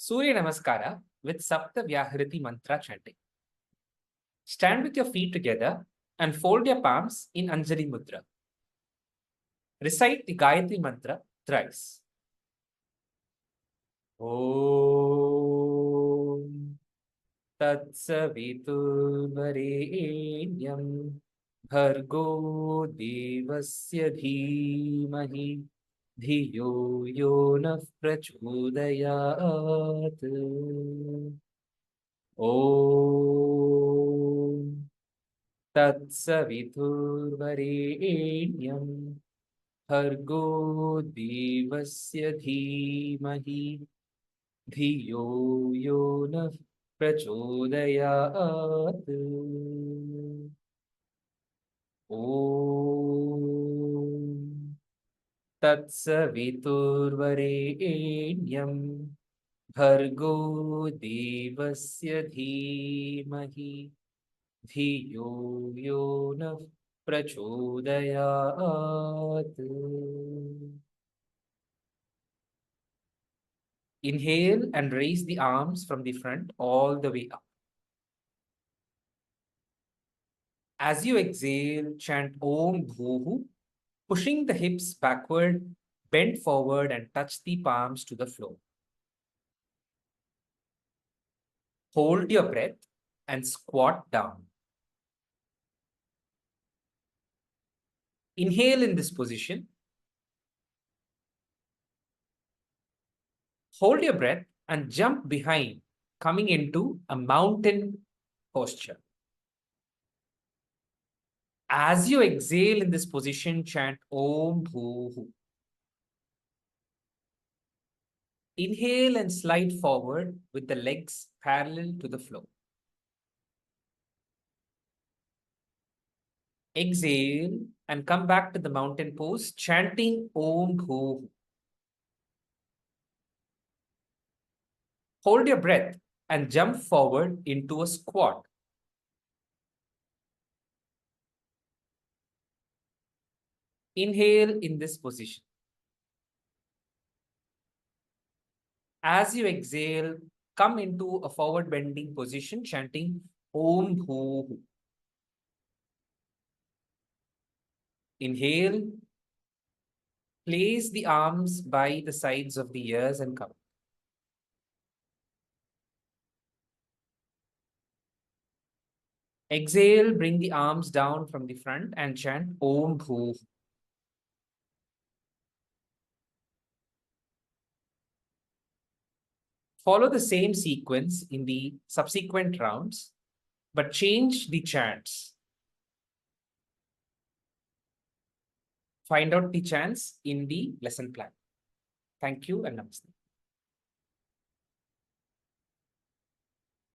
Surya Namaskarah with Sapta Vyahriti Mantra chanting. Stand with your feet together and fold your palms in Anjali Mudra. Recite the Gayatri Mantra thrice. Om Tatsaviturvarenyam Bhargo Devasya Dhimahi Dhiyo Yo Nah Prachodayat. Om Tatsaviturvarenyam Bhargo Devasya Dhimahi Dhiyo Yo Nah Prachodayat. Om Tatsaviturvarenyam Bhargo Devasya Dhimahi Dhiyo Yo Nah Prachodayat. Inhale and raise the arms from the front all the way up. As you exhale, chant Om Bhuhu, pushing the hips backward, bend forward and touch the palms to the floor. Hold your breath and squat down. Inhale in this position. Hold your breath and jump behind, coming into a mountain posture. As you exhale in this position, chant Om Bhuhu. Inhale and slide forward with the legs parallel to the floor. Exhale and come back to the mountain pose, chanting Om Bhuhu. Hold your breath and jump forward into a squat. Inhale in this position. As you exhale, come into a forward bending position, chanting Om Bhuhu. Inhale, place the arms by the sides of the ears and come. Exhale, bring the arms down from the front and chant Om Bhuhu. Follow the same sequence in the subsequent rounds, but change the chants. Find out the chants in the lesson plan. Thank you and namaste.